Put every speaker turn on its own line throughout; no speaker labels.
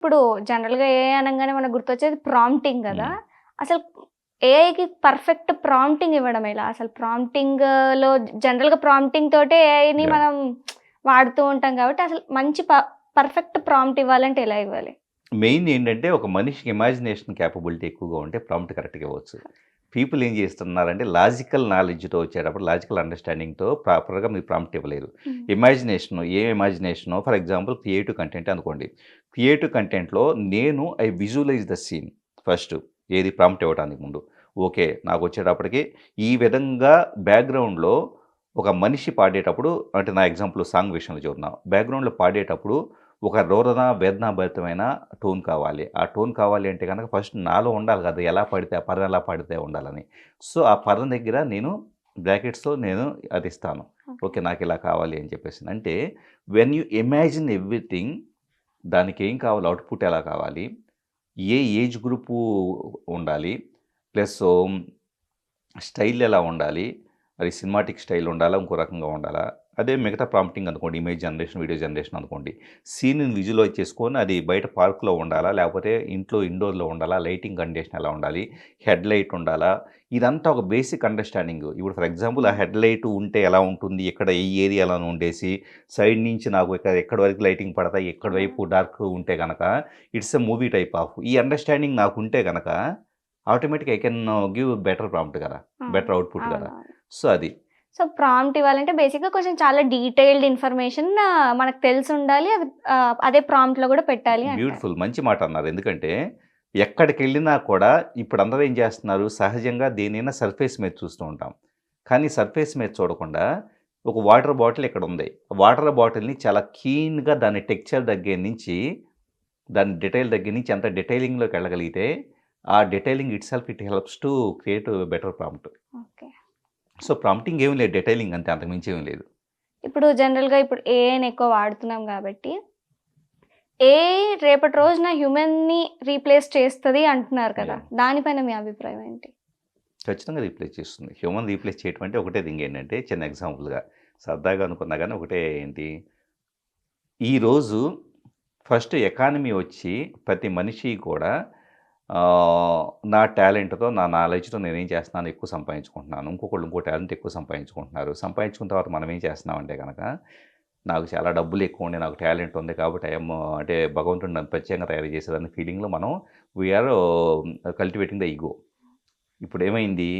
ఇప్పుడు జనరల్‌గా ఏఐ అనంగానే మనకు గుర్తొచ్చేది ప్రాంప్టింగ్ గదా!
హ్మ్.
అసలు ఏఐకి పర్ఫెక్ట్ ప్రాంప్టింగ్ ఇవ్వడం ఎలా? అసలు ప్రాంప్టింగ్‌లో జనరల్‌గా ప్రాంప్టింగ్ తోటే ఏఐని
యాహ్!
మనం వాడుతూ ఉంటాం కాబట్టి అసలు మంచి పర్ఫెక్ట్ ప్రాంప్ట్ ఇవ్వాలంటే ఎలా ఇవ్వాలి?
మెయిన్ ఏంటంటే ఒక మనిషికి ఇమాజినేషన్ క్యాపబిలిటీ ఎక్కువగా ఉంటే ప్రాంప్ట్ కరెక్ట్‌గా ఇవ్వచ్చు. పీపుల్ ఏం చేస్తున్నారంటే లాజికల్ నాలెడ్జ్‌తో వచ్చేటప్పుడు లాజికల్ అండర్‌స్టాండింగ్‌తో ప్రాపర్‌గా మీరు ప్రాంప్ట్ ఇవ్వలేరు.
హ్మ్.
ఇమాజినేషనో ఫర్ ఎగ్జాంపుల్ క్రియేటివ్ కంటెంట్ అనుకోండి. క్రియేటివ్ కంటెంట్‌లో నేను I visualise the scene first ఏది ప్రాంప్ట్ ఇవ్వడానికి ముందు. ఓకే. నాకొచ్చేటప్పటికి ఈ విధంగా బ్యాక్‌గ్రౌండ్‌లో ఒక మనిషి పాడేటప్పుడు అంటే నా ఎగ్జాంపుల్ సాంగ్ విషయంలో చెప్తున్నా. బ్యాక్‌గ్రౌండ్‌లో పాడేటప్పుడు ఒక రోదన వేదనాభరితమైన టోన్ కావాలి. ఆ టోన్ కావాలి అంటే గనక ఫస్ట్ నాలో ఉండాలి కదా! ఎలా పాడితే ఆ పదం ఎలా పాడితే ఉండాలని. సో, ఆ పదం దగ్గర నేను బ్రాకెట్స్‌లో నేను అది ఇస్తాను.
ఓకే.
ఓకే. నాకిలా కావాలి అని చెప్పేసి. అంటే వెన్ యూ ఇమాజిన్ ఎవ్రీథింగ్ దానికేం కావాలి? అవుట్‌పుట్ ఎలా కావాలి? ఏ ఏజ్ గ్రూపు ఉండాలి? ప్లస్సు స్టైల్ ఎలా ఉండాలి? అది సినిమాటిక్ స్టైల్ ఉండాలా? ఇంకో రకంగా ఉండాలా? అదే మిగతా ప్రాంప్టింగ్ అనుకోండి. ఇమేజ్ జనరేషన్, వీడియో జనరేషన్ అనుకోండి. సీన్‌ని విజువలైజ్ చేసుకొని అది బయట పార్క్‌లో ఉండాలా? లేకపోతే ఇంట్లో ఇండోర్‌లో ఉండాలా? లైటింగ్ కండిషన్ ఎలా ఉండాలి? హెడ్ లైట్ ఉండాలా? ఇదంతా ఒక బేసిక్ అండర్‌స్టాండింగ్. ఇప్పుడు ఫర్ ఎగ్జాంపుల్ ఆ
హ్మ్.
హెడ్ లైట్ ఉంటే ఎలా ఉంటుంది? ఇక్కడ ఈ ఏరియాలో ఉండేసి సైడ్ నుంచి నాకు ఎక్కడి వరకు లైటింగ్ పడతాయి? ఎక్కడి వైపు
అవును.
డార్క్ ఉంటే గనక it's a movie type of ఈ అండర్‌స్టాండింగ్ నాకుంటే గనక ఆటోమేటిక్‌గా I can give better prompt కదా!
అవును.
బెటర్ ఔట్‌పుట్ కదా!
అవునవును.
సో, అది.
సో, ప్రాంప్ట్ ఇవ్వాలంటే బేసిక్‌గా కొంచెం చాలా డీటెయిల్డ్ ఇన్ఫర్మేషన్ మనకు తెలిసుండాలి. అది అదే ప్రాంప్ట్‌లో గూడా పెట్టాలి అంటారు.
బ్యూటిఫుల్. మంచి మాట అన్నారు. ఎందుకంటే, ఎక్కడికెళ్ళినా కూడా ఇప్పుడు అందరూ ఏం చేస్తున్నారు, సహజంగా దేన్నైనా సర్ఫేస్ మీద చూస్తూ ఉంటాం. కానీ సర్ఫేస్ మీద చూడకుండా, ఒక వాటర్ బాటిల్ ఇక్కడుంది. వాటర్ బాటిల్‌ని చాలా కీన్‌గా దాని టెక్స్చర్ దగ్గర నుంచి, దాని డీటెయిల్ దగ్గర నుంచి ఎంత డీటెయిలింగ్‌లోకెళ్ళగలిగితే, ఆ detailing itself it helps to create better prompt.
Okay.
So, prompting ఏమి లేదు. డీటెయిలింగ్ అంతే. అంతకు మించి ఏమి లేదు.
ఇప్పుడు జనరల్‌గా ఇప్పుడు ఏఐని ఎక్కువ వాడుతున్నాం గాబట్టి, ఏఐ రేపటి రోజున హ్యూమన్‌ని రీప్లేస్ చేస్తది అంటున్నారు కదా!
యాహ్!
దానిపైన మీ అభిప్రాయం ఏంటి?
ఖచ్చితంగా రీప్లేస్ చేస్తుంది. హ్యూమన్ రీప్లేస్ చేయటం అంటే ఒకటే థింగ్ ఏంటంటే, చిన్న ఎగ్జాంపుల్‌గా సరదాగా అనుకున్నా గానీ ఒకటే ఏంటి, ఈరోజు ఫస్ట్ ఎకానమీ వచ్చి ప్రతి మనిషి కూడా నా టాలెంట్‌తో, నా నాలెడ్జ్‌తో నేనేం చేస్తున్నాను ఎక్కువ సంపాదించుకుంటున్నాను. ఇంకొకళ్ళు ఇంకో టాలెంట్ ఎక్కువ సంపాదించుకుంటున్నారు. సంపాదించుకున్న తర్వాత మనం ఏం చేస్తున్నామంటే గనక, నాకు చాలా డబ్బులు ఎక్కువుంది, నాకు టాలెంట్ ఉంది కాబట్టి అంటే భగవంతుడు నన్ను ప్రత్యేకంగా తయారు చేశాడన్న ఫీలింగ్‌లో మనం we are cultivating the ego. ఇప్పుడేమైంది,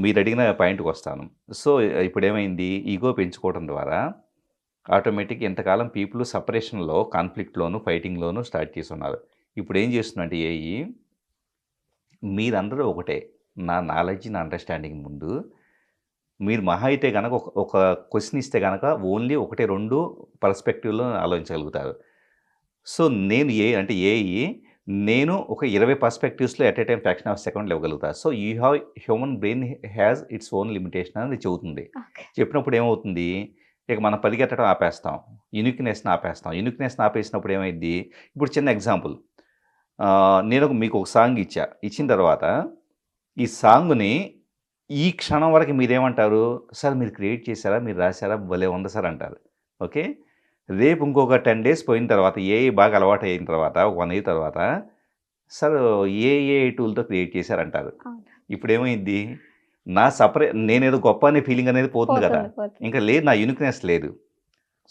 మీరడిగిన పాయింట్‌కొస్తాను. సో, ఇప్పుడేమైంది, ఇగో పెంచుకోవడం ద్వారా ఆటోమేటిక్‌గా ఇంతకాలం పీపుల్ సెపరేషన్‌లో, కాన్‌ఫ్లిక్ట్‌లోను, ఫైటింగ్‌లోను స్టార్ట్ చేసున్నారు. ఇప్పుడేం చేస్తుందంటే ఏఐ, మీరందరూ ఒకటే. నా నాలెడ్జ్, నా అండర్‌స్టాండింగ్ ముందు మీరు మహా అయితే గనక ఒక ఒక క్వెషన్ ఇస్తే గనక ఓన్లీ 1, 2 పర్స్పెక్టివ్‌లో ఆలోచించగలుగుతారు. సో, నేను అంటే ఏఐ నేను ఒక 20 పర్స్పెక్టివ్స్‌లో at a time fraction of సెకండ్‌లో ఇవ్వగలుగుతా. So, you have human brain has its own limitation అని చెబుతుంది.
ఓకే.
చెప్పినప్పుడు ఏమవుతుంది, ఇక మనం పరిగెత్తడం ఆపేస్తాం. యూనిక్‌నెస్‌ని ఆపేస్తాం. యూనిక్‌నెస్‌ని ఆపేసినప్పుడు ఏమైద్ది, ఇప్పుడు చిన్న ఎగ్జాంపుల్. మీకొక సాంగ్ ఇచ్చా. ఇచ్చిన
హ్మ్.
తర్వాత ఈ సాంగ్‌ని ఈ క్షణం వరకు మీరేమంటారు? సార్ మీరు క్రియేట్ చేసారా? మీరు రాసారా? భలే ఉంది సార్ అంటారు. ఓకే. రేపు ఇంకొక 10 డేస్ పోయిన తర్వాత ఏఐ బాగా అలవాటయిన తర్వాత ఒక 1 ఇయర్ తర్వాత సార్ ఏఐ టూల్‌తో క్రియేట్ చేశారంటారు.
అవును.
ఇప్పుడేమైద్ది? నేనేదో గొప్ప అనే ఫీలింగ్ అనేది పోతుంది గదా!
పోతుంది. పోతుంది.
ఇంక లేదు, నా యూనిక్‌నెస్ లేదు.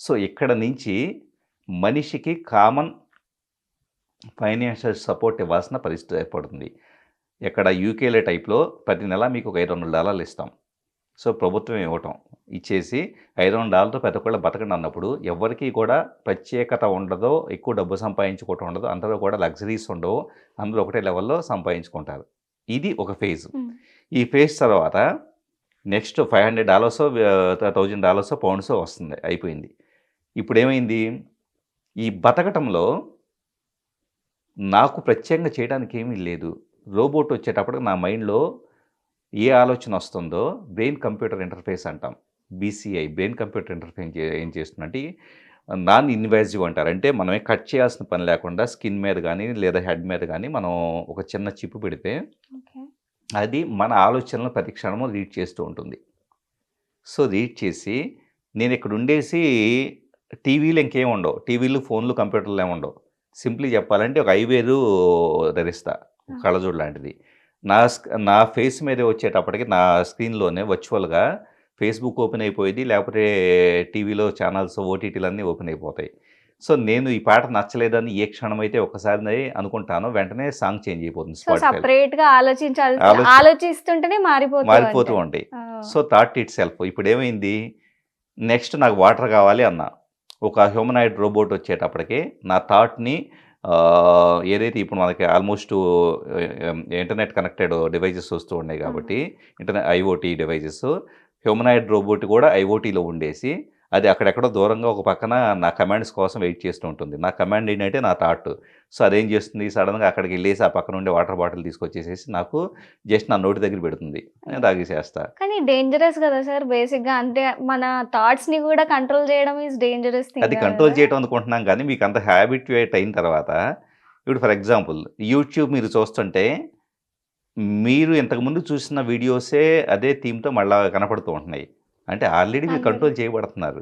సో, ఇక్కడ నుంచి మనిషికి కామన్ ఫైనాన్షియల్ సపోర్ట్ ఇవ్వాల్సిన పరిస్థితి ఏర్పడుతుంది. ఎక్కడ యూకేలో టైప్‌లో ప్రతి నెల మీకు ఒక $500 ఇస్తాం. సో, ప్రభుత్వం ఇవ్వటం. ఇచ్చేసి $500తో ప్రతి ఒక్కళ్ళు బతకండి అన్నప్పుడు ఎవ్వరికీ కూడా ప్రత్యేకత ఉండదు. ఎక్కువ డబ్బు సంపాదించుకోవటం ఉండదు. అందరూ కూడా లగ్జరీస్ ఉండవు. అందరూ ఒకటే లెవెల్‌లో సంపాదించుకుంటారు. ఇది ఒక ఫేజ్.
హ్మ్.
ఈ ఫేజ్ తర్వాత నెక్స్ట్ $500 $1000 పౌండ్సో వస్తుంది. అయిపోయింది. ఇప్పుడేమైంది? ఈ బతకటంలో నాకు ప్రత్యేకంగా చేయడానికి ఏమీ లేదు. రోబోట్ వచ్చేటప్పటికి నా మైండ్‌లో ఏ ఆలోచనొస్తుందో బ్రెయిన్ కంప్యూటర్ ఇంటర్ఫేస్ అంటాం. బీసీఐ బ్రెయిన్ కంప్యూటర్ ఇంటర్ఫేస్ ఏం చేస్తుందంటే నాన్ ఇన్వాజివ్ అంటారు. అంటే మనమే కట్ చేయాల్సిన పని లేకుండా స్కిన్ మీద గానీ, లేదా హెడ్ మీద గానీ మనం ఒక చిన్న చిప్ పెడితే
ఓకే.
అది మన ఆలోచనలను ప్రతి క్షణము రీడ్ చేస్తూ ఉంటుంది. సో, రీడ్ చేసి నేనిక్కడుండేసి టీవీలు ఇంకేం ఉండవు. టీవీలు, ఫోన్లు, కంప్యూటర్లు ఏముండవు. సింప్లీ చెప్పాలంటే ఒక ఐవేరు ధరిస్తా.
ఆ!
కళ్ళజోడు లాంటిది. నా ఫేస్ మీదే వచ్చేటప్పటికి నా స్క్రీన్‌లోనే వర్చువల్‌గా ఫేస్‌బుక్ ఓపెన్ అయిపోయిద్ది. లేకపోతే టీవీలో ఛానల్స్, ఓటీటీలన్నీ ఓపెన్ అయిపోతాయి. సో, నేను ఈ పాట నచ్చలేదని ఏ క్షణమైతే ఒక్కసారి అనుకుంటానో వెంటనే సాంగ్ చేంజ్ అయిపోతుంది
సో,
స్పాటిఫైలో.
సెపరేట్‌గా
ఆలోచి
ఆలోచిస్తుంటేనే మారిపోతూ
మారిపోతూ
ఉంటాయి.
ఉంటాయి.
Oh!
So, thought itself. ఇప్పుడేమైంది, నెక్స్ట్ నాకు వాటర్ కావాలి అన్నా. ఒక హ్యూమనాయిడ్ రోబోట్ వచ్చేటప్పటికి నా థాట్‌ని ఏదైతే ఇప్పుడు మనకి ఆల్మోస్ట్ ఇంటర్నెట్ కనెక్టెడ్ డివైజెస్ వస్తూ ఉన్నాయి
ఆ!
కాబట్టి, ఐఓటీ డివైజెస్, హ్యూమనాయిడ్ రోబోట్ కూడా ఐఓటీలో ఉండేసి, అది అక్కడెక్కడో దూరంగా ఒక పక్కన నా కమాండ్స్ కోసం వెయిట్ చేస్తూ ఉంటుంది. నా కమాండ్ ఏంటంటే నా థాట్. సో, అదేం చేస్తుంది, సడెన్‌గా అక్కడికెళ్ళేసి ఆ పక్కన ఉండే వాటర్ బాటిల్ తీసుకొచ్చేసేసి నాకు జస్ట్ నా నోటి దగ్గర పెడుతుంది. నేను
అయ్యో!
తాగేసేస్తా.
కానీ డేంజరస్ గదా సార్ బేసిక్‌గా. అంటే మన థాట్స్‌ని గూడా కంట్రోల్ చేయడం ఈస్ డేంజరస్
అది
థింగ్
కంట్రోల్
గదా!
చేయటం అనుకుంటున్నాం కానీ, మీకంత హ్యాబిట్యుయేట్ అయిన తర్వాత, ఇప్పుడు ఫర్ ఎగ్జాంపుల్ యూట్యూబ్ మీరు చూస్తుంటే, మీరు ఇంతకుముందు చూసిన వీడియోసే అదే థీమ్‌తో మళ్ళా కనపడుతూ ఉంటున్నాయి. అంటే ఆల్రెడీ మీరు
అదేలే.
కంట్రోల్ చేయబడుతున్నారు.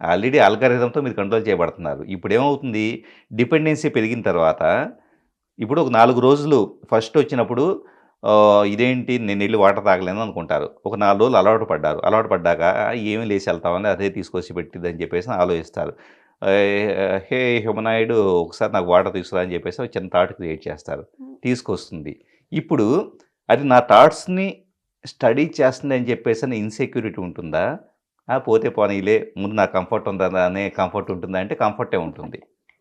ఆల్రెడీ ఆల్గారిథమ్‌తో మీరు కంట్రోల్ చేయబడుతున్నారు. ఇప్పుడేమవుతుంది, డిపెండెన్సీ పెరిగిన తర్వాత, ఇప్పుడు ఒక 4 రోజులు ఫస్ట్ వచ్చినప్పుడు ఇదేంటి నేనెళ్ళి వాటర్ తాగలేను అనుకుంటారు. ఒక 4 రోజులు అలవాటు పడ్డారు. అలవాటు పడ్డాక ఏమి లేసి ఎళ్తామని అదే తీసుకొచ్చి పెట్టిద్దని చెప్పేసి ఆలోచిస్తారు. హే హ్యూమనాయిడ్ ఒకసారి నాకు వాటర్ తీసుకురా అని చెప్పేసి ఒక చిన్న థాట్ క్రియేట్ చేస్తారు.
హ్మ్.
తీసుకొస్తుంది. ఇప్పుడు అది నా థాట్స్‌ని స్టడీ చేస్తుందని చెప్పేసని ఇన్‌సెక్యూరిటీ ఉంటుందా? పోతే పోనీలే ముందు నాకు కంఫర్ట్ ఉందా అనే కంఫర్ట్ ఉంటుందా అంటే కంఫర్టే ఉంటుంది.